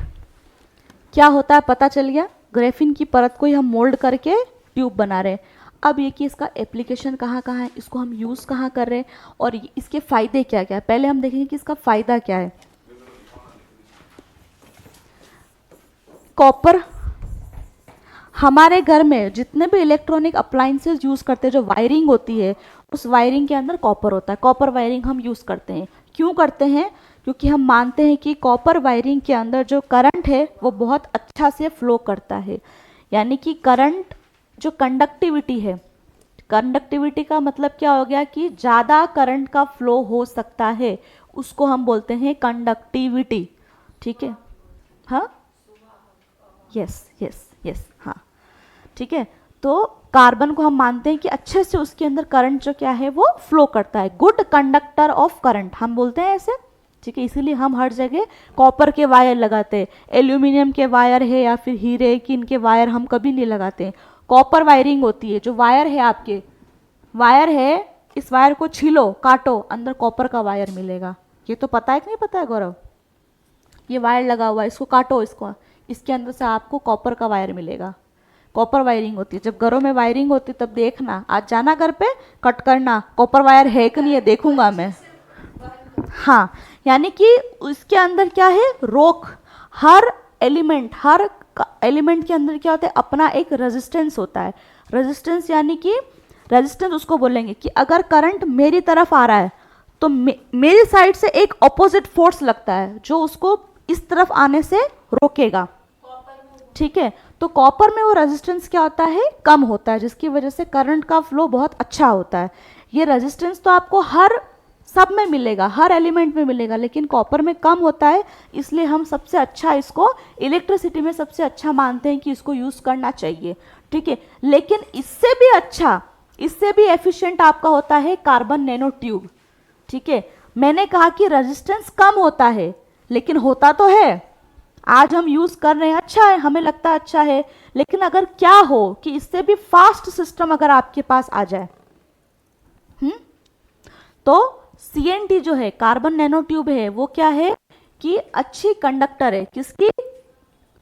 [SPEAKER 1] क्या होता है पता चल गया, ग्रेफिन की परत को ही हम मोल्ड करके ट्यूब बना रहे हैं। अब ये कि इसका एप्लीकेशन कहाँ कहाँ है, इसको हम यूज़ कहाँ कर रहे हैं, और इसके फ़ायदे क्या क्या है, पहले हम देखेंगे कि इसका फ़ायदा क्या है। कॉपर, हमारे घर में जितने भी इलेक्ट्रॉनिक अप्लाइंसेस यूज़ करते हैं, जो वायरिंग होती है, उस वायरिंग के अंदर कॉपर होता है, कॉपर वायरिंग हम यूज़ करते हैं। क्यों करते हैं, क्योंकि हम मानते हैं कि कॉपर वायरिंग के अंदर जो करंट है वो बहुत अच्छा से फ्लो करता है। यानी कि करंट जो कंडक्टिविटी है, कंडक्टिविटी का मतलब क्या हो गया कि ज़्यादा करंट का फ्लो हो सकता है, उसको हम बोलते हैं कंडक्टिविटी। ठीक है, हाँ, यस यस यस, हाँ, ठीक है। तो कार्बन को हम मानते हैं कि अच्छे से उसके अंदर करंट जो क्या है वो फ्लो करता है, गुड कंडक्टर ऑफ करंट हम बोलते हैं ऐसे, ठीक है। इसीलिए हम हर जगह कॉपर के वायर लगाते हैं, एल्यूमिनियम के वायर है या फिर हीरे की इनके वायर हम कभी नहीं लगाते हैं, कॉपर वायरिंग होती है। जो वायर है आपके, वायर है, इस वायर को छीलो, काटो, अंदर कॉपर का वायर मिलेगा। ये तो पता है कि नहीं पता है गौरव, ये वायर लगा हुआ है, इसको काटो, इसको, इसके अंदर से आपको कॉपर का वायर मिलेगा, कॉपर वायरिंग होती है। जब घरों में वायरिंग होती है तब देखना, आज जाना घर पे, कट करना, कॉपर वायर है कि नहीं है देखूंगा मैं। हाँ, यानी कि उसके अंदर क्या है, रोक, हर एलिमेंट के अंदर क्या होता है, अपना एक रेजिस्टेंस होता है। रेजिस्टेंस यानी कि रेजिस्टेंस उसको बोलेंगे कि अगर करंट मेरी तरफ आ रहा है तो मेरी साइड से एक ऑपोजिट फोर्स लगता है जो उसको इस तरफ आने से रोकेगा, ठीक है। तो कॉपर में वो रेजिस्टेंस क्या होता है, कम होता है, जिसकी वजह से करंट का फ्लो बहुत अच्छा होता है। ये रेजिस्टेंस तो आपको हर सब में मिलेगा, हर एलिमेंट में मिलेगा, लेकिन कॉपर में कम होता है, इसलिए हम सबसे अच्छा इसको इलेक्ट्रिसिटी में सबसे अच्छा मानते हैं कि इसको यूज करना चाहिए, ठीक है। लेकिन इससे भी अच्छा, इससे भी एफिशिएंट आपका होता है कार्बन नैनो ट्यूब, ठीक है। मैंने कहा कि रेजिस्टेंस कम होता है लेकिन होता तो है, आज हम यूज कर रहे हैं, अच्छा है, हमें लगता है अच्छा है, लेकिन अगर क्या हो कि इससे भी फास्ट सिस्टम अगर आपके पास आ जाए, तो सीएनटी जो है, कार्बन नैनो ट्यूब है, वो क्या है कि अच्छी कंडक्टर है, किसकी?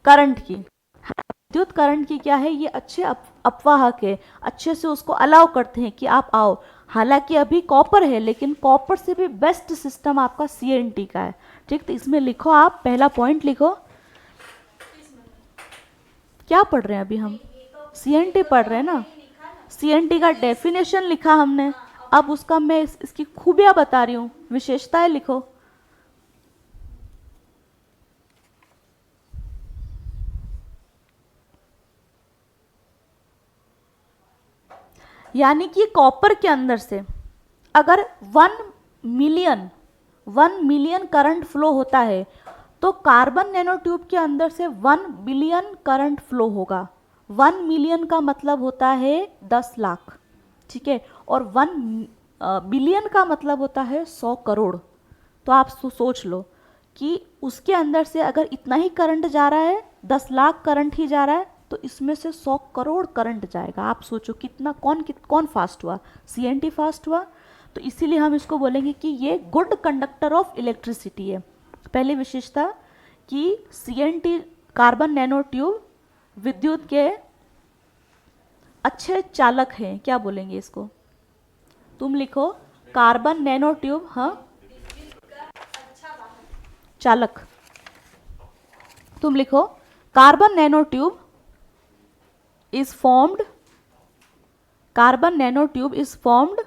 [SPEAKER 1] करंट की, विद्युत करंट की क्या है, ये अच्छे अपवाहक है, अच्छे से उसको अलाउ करते हैं कि आप आओ। हालांकि अभी कॉपर है, लेकिन कॉपर से भी बेस्ट सिस्टम आपका सीएनटी का है। ठीक, तो इसमें लिखो, आप पहला पॉइंट लिखो। क्या पढ़ रहे हैं अभी हम? सीएनटी पढ़ रहे हैं ना। सीएनटी का डेफिनेशन लिखा हमने, अब उसका मैं इसकी खूबियां बता रही हूँ, विशेषताएं लिखो। यानी कि कॉपर के अंदर से अगर 1 मिलियन करंट फ्लो होता है, तो कार्बन नैनो ट्यूब के अंदर से 1 बिलियन करंट फ्लो होगा। 1 मिलियन का मतलब होता है 10 लाख, ठीक है, और 1 बिलियन का मतलब होता है 100 करोड़। तो आप सोच लो कि उसके अंदर से अगर इतना ही करंट जा रहा है, 10 लाख करंट ही जा रहा है, तो इसमें से 100 करोड़ करंट जाएगा। आप सोचो कितना, कौन फास्ट हुआ? सीएनटी फास्ट हुआ। तो इसीलिए हम इसको बोलेंगे कि ये गुड कंडक्टर ऑफ इलेक्ट्रिसिटी है। पहली विशेषता कि सीएनटी, कार्बन नैनो ट्यूब, विद्युत के अच्छे चालक हैं। क्या बोलेंगे इसको? तुम लिखो, कार्बन नैनो ट्यूब, हाँ, चालक। तुम लिखो, carbon nano tube is formed, carbon nanotube is formed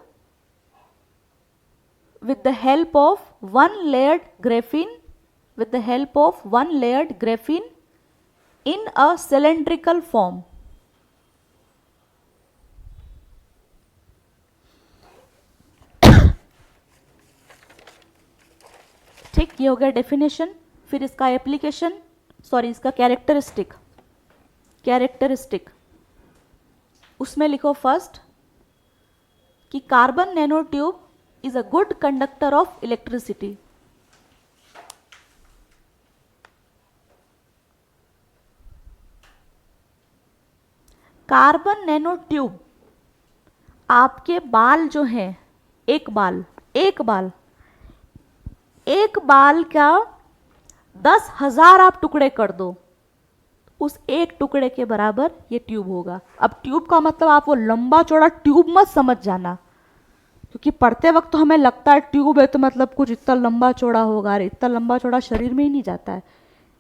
[SPEAKER 1] with the help of one layered graphene, with the help of one layered graphene in a cylindrical form. ठीक, ये हो गया डेफिनेशन। फिर इसका एप्लीकेशन, सॉरी, इसका कैरेक्टरिस्टिक उसमें लिखो first कि carbon nano tube is a good conductor of electricity. Carbon nano tube, आपके बाल जो हैं, एक बाल का 10,000 आप टुकड़े कर दो, उस एक टुकड़े के बराबर ये ट्यूब होगा। अब ट्यूब का मतलब आप वो लंबा चौड़ा ट्यूब मत समझ जाना, क्योंकि पढ़ते वक्त तो हमें लगता है ट्यूब है तो मतलब कुछ इतना लंबा चौड़ा होगा, अरे इतना लंबा चौड़ा शरीर में ही नहीं जाता है।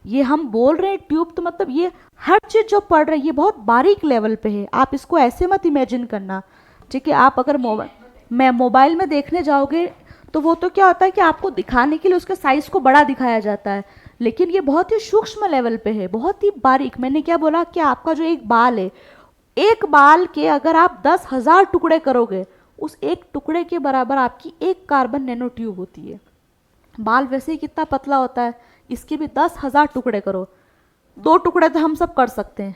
[SPEAKER 1] ये हम बोल रहे हैं ट्यूब, तो मतलब ये हर चीज़ जो पढ़ रहे हैं ये बहुत बारीक लेवल पे है। आप इसको ऐसे मत इमेजिन करना, ठीक है। आप अगर मोबाइल में देखने जाओगे तो वो तो क्या होता है कि आपको दिखाने के लिए उसके साइज को बड़ा दिखाया जाता है, लेकिन ये बहुत ही सूक्ष्म लेवल पे है, बहुत ही बारीक। मैंने क्या बोला कि आपका जो एक बाल है, एक बाल के अगर आप 10,000 टुकड़े करोगे, उस एक टुकड़े के बराबर आपकी एक कार्बन नैनो ट्यूब होती है। बाल वैसे ही कितना पतला होता है, इसके भी 10,000 टुकड़े करो। 2 टुकड़े तो हम सब कर सकते हैं,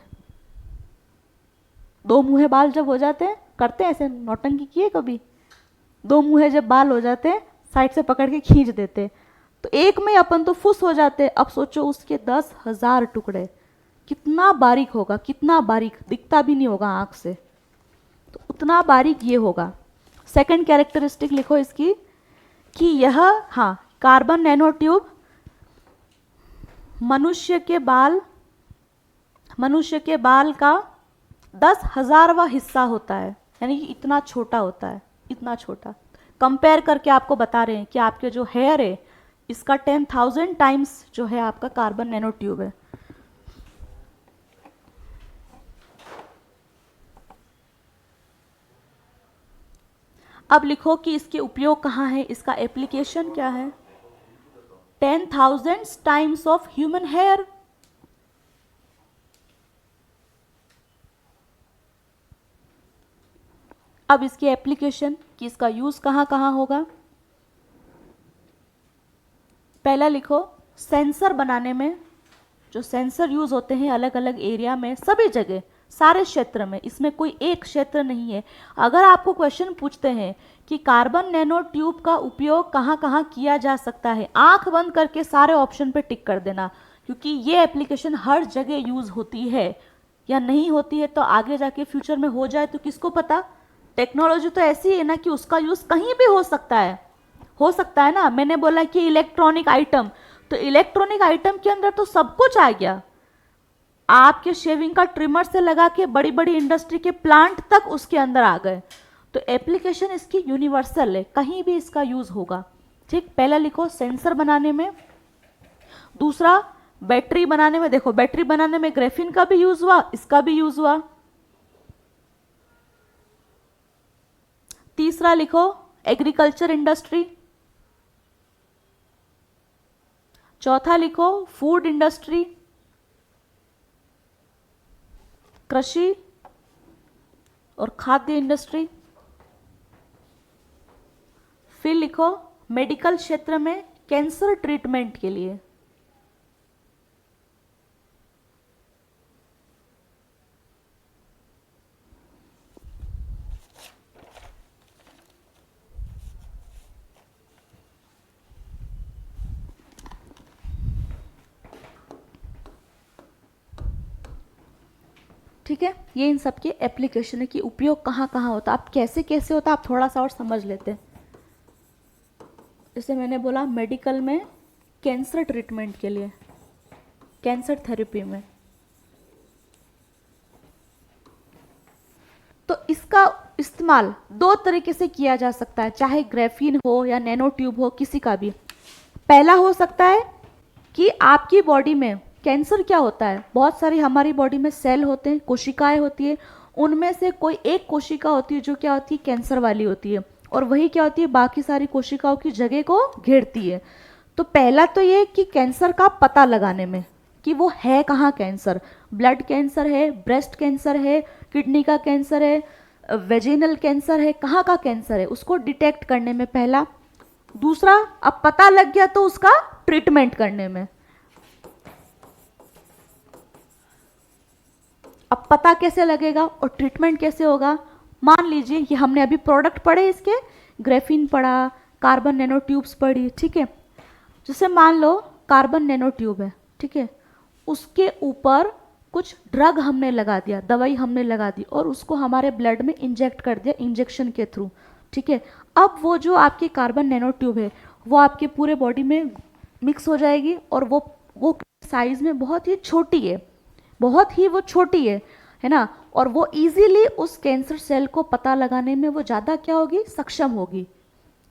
[SPEAKER 1] 2 मुँहे बाल जब हो जाते हैं, करते हैं ऐसे, नौटंकी किए कभी? 2 मुँहे जब बाल हो जाते हैं, साइड से पकड़ के खींच देते हैं, तो एक में अपन तो फुस हो जाते हैं। अब सोचो उसके 10,000 टुकड़े, कितना बारीक होगा, कितना बारीक, दिखता भी नहीं होगा आंख से, तो उतना बारीक ये होगा। सेकंड कैरेक्टरिस्टिक लिखो इसकी कि यह, हाँ, कार्बन नैनो ट्यूब मनुष्य के बाल का 10,000वां हिस्सा होता है, यानी कि इतना छोटा होता है, इतना छोटा। कंपेयर करके आपको बता रहे हैं कि आपके जो हेयर है इसका 10,000 टाइम्स जो है आपका कार्बन नैनो ट्यूब है। अब लिखो कि इसके उपयोग कहाँ है, इसका एप्लीकेशन क्या है। 10,000 टाइम्स ऑफ ह्यूमन हेयर। अब इसकी एप्लीकेशन कि इसका यूज कहाँ कहाँ होगा। पहला लिखो, सेंसर बनाने में, जो सेंसर यूज होते हैं अलग अलग एरिया में, सभी जगह, सारे क्षेत्र में, इसमें कोई एक क्षेत्र नहीं है। अगर आपको क्वेश्चन पूछते हैं कि कार्बन नैनो ट्यूब का उपयोग कहाँ कहाँ किया जा सकता है, आंख बंद करके सारे ऑप्शन पे टिक कर देना, क्योंकि ये एप्लीकेशन हर जगह यूज़ होती है, या नहीं होती है तो आगे जाके फ्यूचर में हो जाए तो किसको पता। टेक्नोलॉजी तो ऐसी है ना कि उसका यूज़ कहीं भी हो सकता है ना। मैंने बोला कि इलेक्ट्रॉनिक आइटम, तो इलेक्ट्रॉनिक आइटम के अंदर तो सब कुछ आ गया, आपके शेविंग का ट्रिमर से लगा के बड़ी बड़ी इंडस्ट्री के प्लांट तक उसके अंदर आ गए। तो एप्लीकेशन इसकी यूनिवर्सल है, कहीं भी इसका यूज होगा। ठीक, पहला लिखो सेंसर बनाने में, दूसरा बैटरी बनाने में। देखो बैटरी बनाने में ग्रेफीन का भी यूज हुआ, इसका भी यूज हुआ। तीसरा लिखो एग्रीकल्चर इंडस्ट्री। चौथा लिखो फूड इंडस्ट्री, कृषि और खाद्य इंडस्ट्री। फिर लिखो मेडिकल क्षेत्र में कैंसर ट्रीटमेंट के लिए। ठीक है, ये इन सब के एप्लीकेशन है कि उपयोग कहाँ कहाँ होता है। आप कैसे कैसे होता है आप थोड़ा सा और समझ लेते हैं। जैसे मैंने बोला मेडिकल में कैंसर ट्रीटमेंट के लिए, कैंसर थेरेपी में, तो इसका इस्तेमाल दो तरीके से किया जा सकता है, चाहे ग्रेफीन हो या नैनो ट्यूब हो, किसी का भी। पहला हो सकता है कि आपकी बॉडी में कैंसर क्या होता है, बहुत सारी हमारी बॉडी में सेल होते हैं, कोशिकाएं होती है, उनमें से कोई एक कोशिका होती है जो क्या होती है, कैंसर वाली होती है, और वही क्या होती है, बाकी सारी कोशिकाओं की जगह को घेरती है। तो पहला तो ये कि कैंसर का पता लगाने में कि वो है कहाँ कैंसर, ब्लड कैंसर है, ब्रेस्ट कैंसर है, किडनी का कैंसर है, वेजिनल कैंसर है, कहाँ का कैंसर है, उसको डिटेक्ट करने में पहला। दूसरा, अब पता लग गया तो उसका ट्रीटमेंट करने में। अब पता कैसे लगेगा और ट्रीटमेंट कैसे होगा। मान लीजिए कि हमने अभी प्रोडक्ट पढ़े, इसके ग्रेफीन पढ़ा, कार्बन नैनो ट्यूब्स पढ़ी, ठीक है। जैसे मान लो कार्बन नैनो ट्यूब है, ठीक है, उसके ऊपर कुछ ड्रग हमने लगा दिया, दवाई हमने लगा दी और उसको हमारे ब्लड में इंजेक्ट कर दिया इंजेक्शन के थ्रू, ठीक है। अब वो जो आपकी कार्बन नैनो ट्यूब है वो आपके पूरे बॉडी में मिक्स हो जाएगी और वो साइज में बहुत ही छोटी है, बहुत ही वो छोटी है ना, और वो इजीली उस कैंसर सेल को पता लगाने में वो ज़्यादा क्या होगी, सक्षम होगी,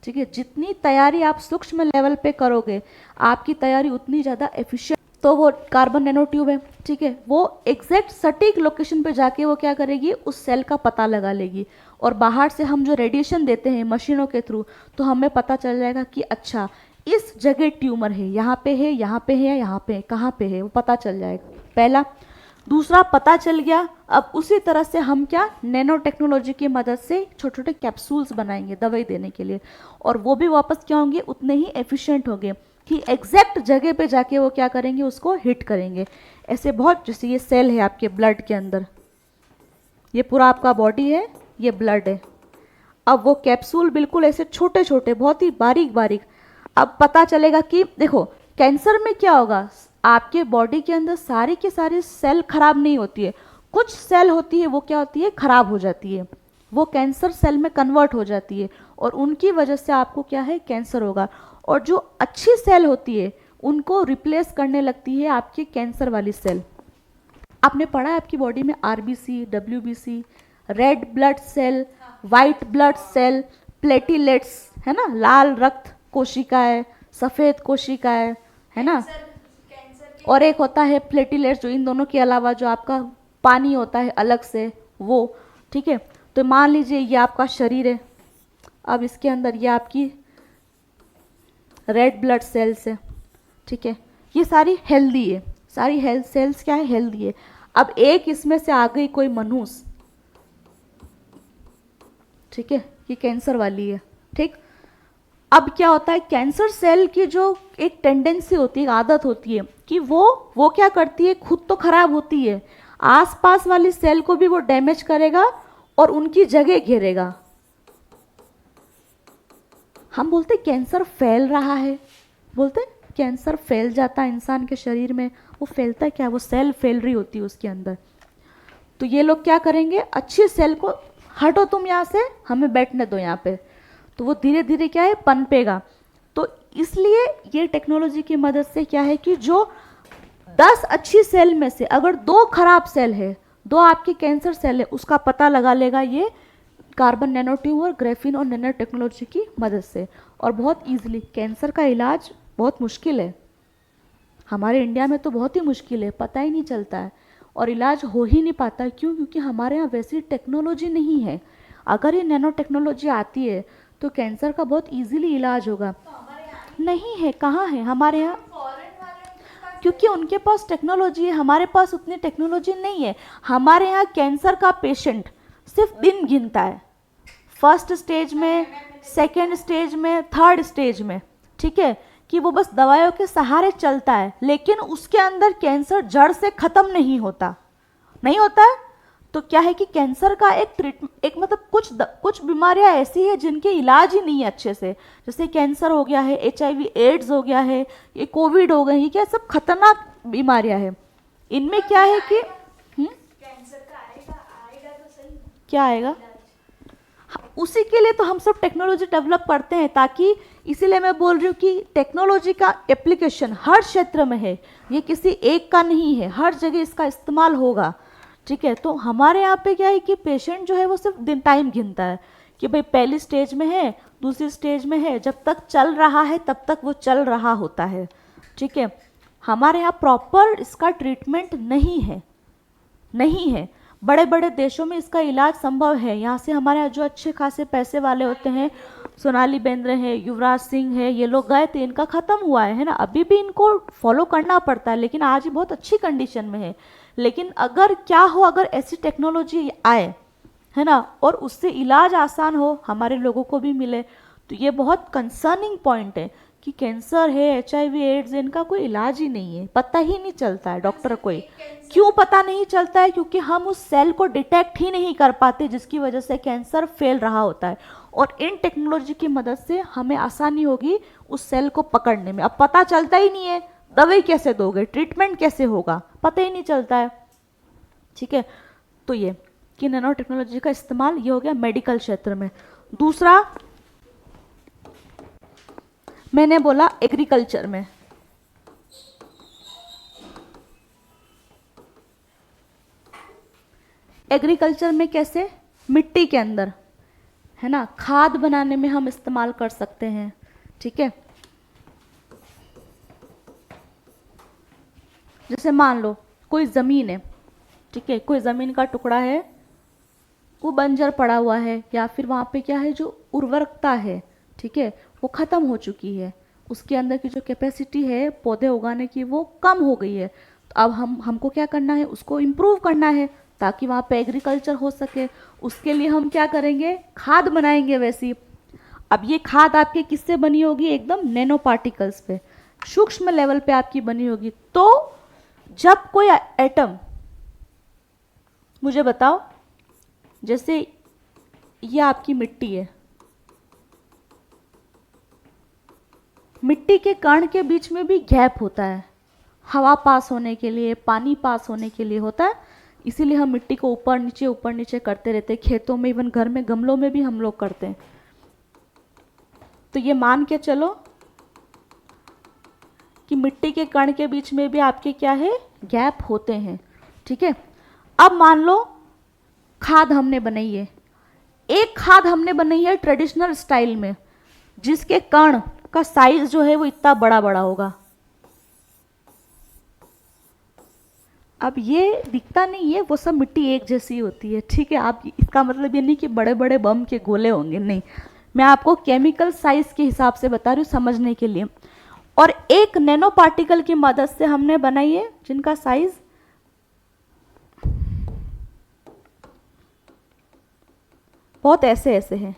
[SPEAKER 1] ठीक है। जितनी तैयारी आप सूक्ष्म लेवल पे करोगे आपकी तैयारी उतनी ज़्यादा एफिशिएंट। तो वो कार्बन नैनो ट्यूब है, ठीक है, वो एग्जैक्ट सटीक लोकेशन पे जाके वो क्या करेगी, उस सेल का पता लगा लेगी, और बाहर से हम जो रेडिएशन देते हैं मशीनों के थ्रू तो हमें पता चल जाएगा कि अच्छा इस जगह ट्यूमर है, यहाँ पे है, यहाँ पे है, यहाँ पे, कहाँ पे है, वो पता चल जाएगा, पहला। दूसरा, पता चल गया, अब उसी तरह से हम क्या नैनो टेक्नोलॉजी की मदद से छोटे छोटे कैप्सूल्स बनाएंगे दवाई देने के लिए, और वो भी वापस क्या होंगे, उतने ही एफिशिएंट होंगे कि एग्जैक्ट जगह पे जाके वो क्या करेंगे, उसको हिट करेंगे। ऐसे बहुत, जैसे ये सेल है आपके ब्लड के अंदर, ये पूरा आपका बॉडी है, ये ब्लड है, अब वो कैप्सूल बिल्कुल ऐसे छोटे छोटे बहुत ही बारीक बारीक। अब पता चलेगा कि देखो कैंसर में क्या होगा, आपके बॉडी के अंदर सारी की सारी सेल खराब नहीं होती है, कुछ सेल होती है वो क्या होती है, खराब हो जाती है, वो कैंसर सेल में कन्वर्ट हो जाती है और उनकी वजह से आपको क्या है, कैंसर होगा। और जो अच्छी सेल होती है उनको रिप्लेस करने लगती है आपकी कैंसर वाली सेल। आपने पढ़ा है आपकी बॉडी में RBC, WBC, red blood cell, white blood cell, platelets, है ना, लाल रक्त कोशिकाएं, सफ़ेद कोशिकाएं, है ना, और एक होता है प्लेटिलेट्स जो इन दोनों के अलावा जो आपका पानी होता है अलग से वो, ठीक है। तो मान लीजिए ये आपका शरीर है, अब इसके अंदर ये आपकी रेड ब्लड सेल्स है, ठीक है, ये सारी हेल्दी है, सारी हेल्थ सेल्स क्या है, हेल्दी है। अब एक इसमें से आ गई कोई मनहूस, ठीक है, ये कैंसर वाली है, ठीक। अब क्या होता है, कैंसर सेल की जो एक टेंडेंसी होती है, आदत होती है कि वो क्या करती है, खुद तो खराब होती है, आसपास वाली सेल को भी वो डैमेज करेगा और उनकी जगह घेरेगा। हम बोलते कैंसर फैल रहा है, बोलते कैंसर फैल जाता है इंसान के शरीर में, वो फैलता क्या है, वो सेल फैल रही होती है उसके अंदर। तो ये लोग क्या करेंगे, अच्छी सेल को हटो तुम यहाँ से, हमें बैठने दो यहाँ पे, तो वो धीरे धीरे क्या है पनपेगा। तो इसलिए ये टेक्नोलॉजी की मदद से क्या है कि जो 10 अच्छी सेल में से अगर 2 खराब सेल है, 2 आपकी कैंसर सेल है, उसका पता लगा लेगा ये कार्बन नैनो ट्यूब और ग्रेफीन और नैनो टेक्नोलॉजी की मदद से, और बहुत इजीली। कैंसर का इलाज बहुत मुश्किल है, हमारे इंडिया में तो बहुत ही मुश्किल है, पता ही नहीं चलता है और इलाज हो ही नहीं पाता। क्यों? क्योंकि हमारे यहाँ वैसी टेक्नोलॉजी नहीं है। अगर ये नैनो टेक्नोलॉजी आती है तो कैंसर का बहुत इजीली इलाज होगा। नहीं है, कहाँ है हमारे यहाँ, क्योंकि उनके पास टेक्नोलॉजी है, हमारे पास उतनी टेक्नोलॉजी नहीं है। हमारे यहाँ कैंसर का पेशेंट सिर्फ दिन गिनता है, फर्स्ट स्टेज में, सेकेंड स्टेज में, थर्ड स्टेज में, ठीक है, कि वो बस दवाइयों के सहारे चलता है, लेकिन उसके अंदर कैंसर जड़ से खत्म नहीं होता, नहीं होता है। तो क्या है कि कैंसर का एक मतलब कुछ बीमारियां ऐसी है जिनके इलाज ही नहीं है अच्छे से, जैसे कैंसर हो गया है, HIV एड्स हो गया है, ये कोविड हो गई, क्या सब खतरनाक बीमारियां हैं। इनमें क्या है कि कैंसर का आएगा तो सही, क्या आएगा, उसी के लिए तो हम सब टेक्नोलॉजी डेवलप करते हैं, ताकि, इसीलिए मैं बोल रही हूँ कि टेक्नोलॉजी का एप्लीकेशन हर क्षेत्र में है, ये किसी एक का नहीं है, हर जगह इसका इस्तेमाल होगा, ठीक है। तो हमारे यहाँ पे क्या है कि पेशेंट जो है वो सिर्फ दिन टाइम गिनता है कि भाई पहली स्टेज में है, दूसरी स्टेज में है, जब तक चल रहा है तब तक वो चल रहा होता है, ठीक है। हमारे यहाँ प्रॉपर इसका ट्रीटमेंट नहीं है, नहीं है। बड़े बड़े देशों में इसका इलाज संभव है, यहाँ से हमारे यहाँ जो अच्छे खासे पैसे वाले होते हैं, सोनाली बेंद्रे है, युवराज सिंह है, ये लोग गए थे, इनका ख़त्म हुआ है ना, अभी भी इनको फॉलो करना पड़ता है, लेकिन आज ये बहुत अच्छी कंडीशन में है। लेकिन अगर क्या हो, अगर ऐसी टेक्नोलॉजी आए, है ना, और उससे इलाज आसान हो, हमारे लोगों को भी मिले, तो ये बहुत कंसर्निंग पॉइंट है कि कैंसर है, HIV एड्स, इनका कोई इलाज ही नहीं है, पता ही नहीं चलता है डॉक्टर को। क्यों पता नहीं चलता है? क्योंकि हम उस सेल को डिटेक्ट ही नहीं कर पाते, जिसकी वजह से कैंसर फैल रहा होता है। और इन टेक्नोलॉजी की मदद से हमें आसानी होगी उस सेल को पकड़ने में। अब पता चलता ही नहीं है, दवाई कैसे दोगे, ट्रीटमेंट कैसे होगा, पता ही नहीं चलता है, ठीक है। तो ये कि नैनो टेक्नोलॉजी का इस्तेमाल ये हो गया मेडिकल क्षेत्र में। दूसरा मैंने बोला एग्रीकल्चर में। एग्रीकल्चर में कैसे, मिट्टी के अंदर, है ना, खाद बनाने में हम इस्तेमाल कर सकते हैं, ठीक है। जैसे मान लो कोई ज़मीन है, ठीक है, कोई ज़मीन का टुकड़ा है, वो बंजर पड़ा हुआ है, या फिर वहाँ पे क्या है, जो उर्वरकता है, ठीक है, वो ख़त्म हो चुकी है, उसके अंदर की जो कैपेसिटी है पौधे उगाने की वो कम हो गई है। तो अब हमको क्या करना है, उसको इम्प्रूव करना है ताकि वहाँ पे एग्रीकल्चर हो सके। उसके लिए हम क्या करेंगे, खाद बनाएंगे वैसी। अब ये खाद आपके किससे बनी होगी, एकदम नैनो पार्टिकल्स पे, सूक्ष्म लेवल पे आपकी बनी होगी। तो जब कोई एटम, मुझे बताओ, जैसे ये आपकी मिट्टी है, मिट्टी के कण के बीच में भी गैप होता है, हवा पास होने के लिए, पानी पास होने के लिए होता है, इसीलिए हम मिट्टी को ऊपर नीचे करते रहते हैं, खेतों में, इवन घर में गमलों में भी हम लोग करते हैं। तो ये मान के चलो कि मिट्टी के कण के बीच में भी आपके क्या है, गैप होते हैं, ठीक है। अब मान लो खाद हमने बनाई है, एक खाद हमने बनाई है ट्रेडिशनल स्टाइल में, जिसके कण का साइज जो है वो इतना बड़ा बड़ा होगा। अब ये दिखता नहीं है, वो सब मिट्टी एक जैसी होती है, ठीक है। आप, इसका मतलब ये नहीं कि बड़े बड़े बम के गोले होंगे, नहीं, मैं आपको केमिकल साइज के हिसाब से बता रही हूँ समझने के लिए। और एक नैनो पार्टिकल की मदद से हमने बनाई है जिनका साइज बहुत ऐसे ऐसे है।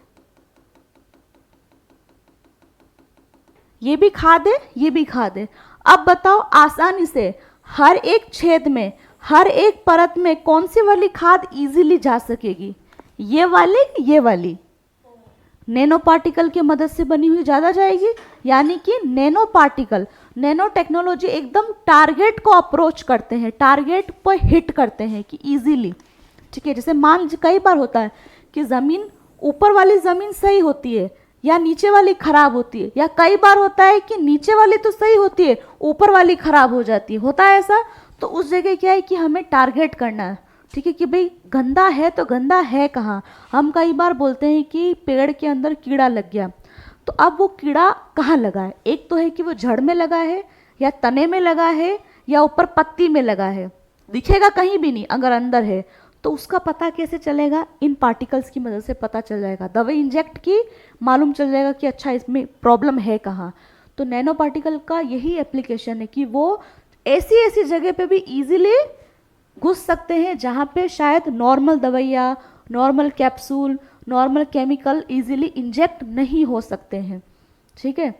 [SPEAKER 1] ये भी खाद है, ये भी खाद है। अब बताओ आसानी से हर एक छेद में, हर एक परत में कौन सी वाली खाद इजीली जा सकेगी, ये वाली, ये वाली? नैनो पार्टिकल की मदद से बनी हुई ज़्यादा जाएगी, यानी कि नैनो पार्टिकल, नैनो टेक्नोलॉजी एकदम टारगेट को अप्रोच करते हैं, टारगेट पर हिट करते हैं कि इजीली, ठीक है। जैसे मान लीजिए कई बार होता है कि ज़मीन, ऊपर वाली ज़मीन सही होती है या नीचे वाली खराब होती है, या कई बार होता है कि नीचे वाली तो सही होती है ऊपर वाली खराब हो जाती है, होता है ऐसा। तो उस जगह क्या है कि हमें टारगेट करना है, ठीक है, कि भाई गंदा है तो गंदा है कहाँ। हम कई बार बोलते हैं कि पेड़ के अंदर कीड़ा लग गया, तो अब वो कीड़ा कहाँ लगा है, एक तो है कि वो जड़ में लगा है या तने में लगा है या ऊपर पत्ती में लगा है, दिखेगा कहीं भी नहीं अगर अंदर है, तो उसका पता कैसे चलेगा, इन पार्टिकल्स की मदद से पता चल जाएगा। दवाई इंजेक्ट की, मालूम चल जाएगा कि अच्छा इसमें प्रॉब्लम है कहाँ। तो नैनो पार्टिकल का यही एप्लीकेशन है कि वो ऐसी ऐसी जगह पे भी इजीली घुस सकते हैं जहाँ पे शायद नॉर्मल दवाइयाँ, normal capsule, normal chemical easily inject नहीं हो सकते हैं, ठीक है।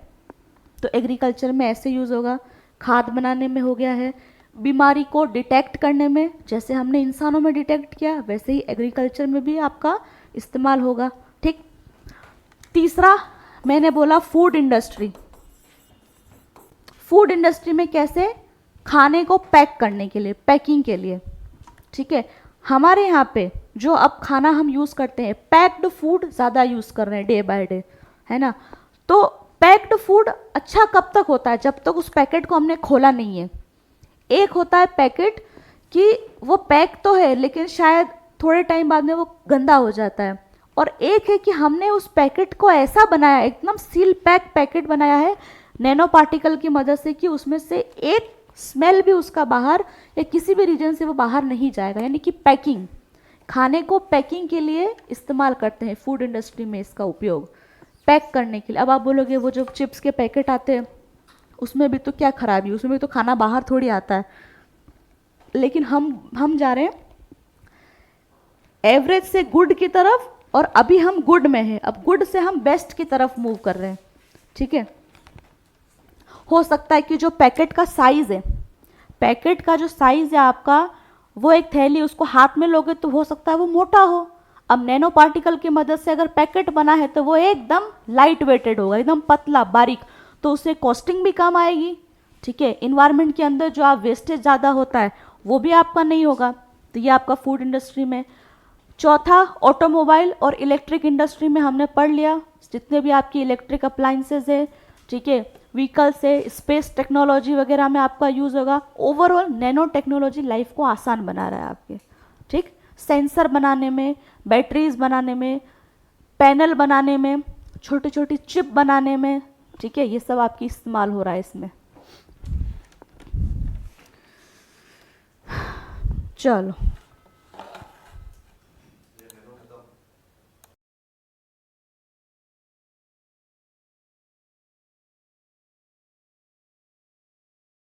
[SPEAKER 1] तो एग्रीकल्चर में ऐसे यूज़ होगा, खाद बनाने में हो गया है, बीमारी को डिटेक्ट करने में, जैसे हमने इंसानों में डिटेक्ट किया वैसे ही एग्रीकल्चर में भी आपका इस्तेमाल होगा, ठीक। तीसरा मैंने बोला फूड इंडस्ट्री। फूड इंडस्ट्री में कैसे, खाने को पैक करने के लिए, पैकिंग के लिए, ठीक है। हमारे यहाँ पे जो अब खाना हम यूज़ करते हैं, पैक्ड फूड ज़्यादा यूज़ कर रहे हैं डे बाय डे, है ना। तो पैक्ड फूड अच्छा कब तक होता है, जब तक उस पैकेट को हमने खोला नहीं है। एक होता है पैकेट कि वो पैक तो है लेकिन शायद थोड़े टाइम बाद में वो गंदा हो जाता है, और एक है कि हमने उस पैकेट को ऐसा बनाया, एकदम सील पैक पैकेट बनाया है नैनो पार्टिकल की मदद से कि उसमें से एक स्मेल भी उसका बाहर या किसी भी रीजन से वो बाहर नहीं जाएगा, यानी कि पैकिंग, खाने को पैकिंग के लिए इस्तेमाल करते हैं फूड इंडस्ट्री में इसका उपयोग, पैक करने के लिए। अब आप बोलोगे वो जो चिप्स के पैकेट आते हैं उसमें भी तो क्या खराबी, उसमें भी तो खाना बाहर थोड़ी आता है, लेकिन हम जा रहे हैं एवरेज से गुड की तरफ, और अभी हम गुड में हैं, अब गुड से हम बेस्ट की तरफ मूव कर रहे हैं, ठीक है। हो सकता है कि जो पैकेट का साइज है, पैकेट का जो साइज है आपका, वो एक थैली, उसको हाथ में लोगे तो हो सकता है वो मोटा हो। अब नैनो पार्टिकल की मदद से अगर पैकेट बना है तो वो एकदम लाइट वेटेड होगा, एकदम पतला बारीक, तो उससे कॉस्टिंग भी कम आएगी, ठीक है। इन्वायरमेंट के अंदर जो आप वेस्टेज ज़्यादा होता है वो भी आपका नहीं होगा। तो ये आपका फूड इंडस्ट्री में। चौथा, ऑटोमोबाइल और इलेक्ट्रिक इंडस्ट्री में हमने पढ़ लिया, जितने भी आपकी इलेक्ट्रिक अप्लाइंसेज है, ठीक है, व्हीकल से, स्पेस टेक्नोलॉजी वगैरह में आपका यूज़ होगा। ओवरऑल नैनो टेक्नोलॉजी लाइफ को आसान बना रहा है आपके, ठीक, सेंसर बनाने में, बैटरीज बनाने में, पैनल बनाने में, छोटी छोटी चिप बनाने में, ठीक है, ये सब आपकी इस्तेमाल हो रहा है इसमें। चलो।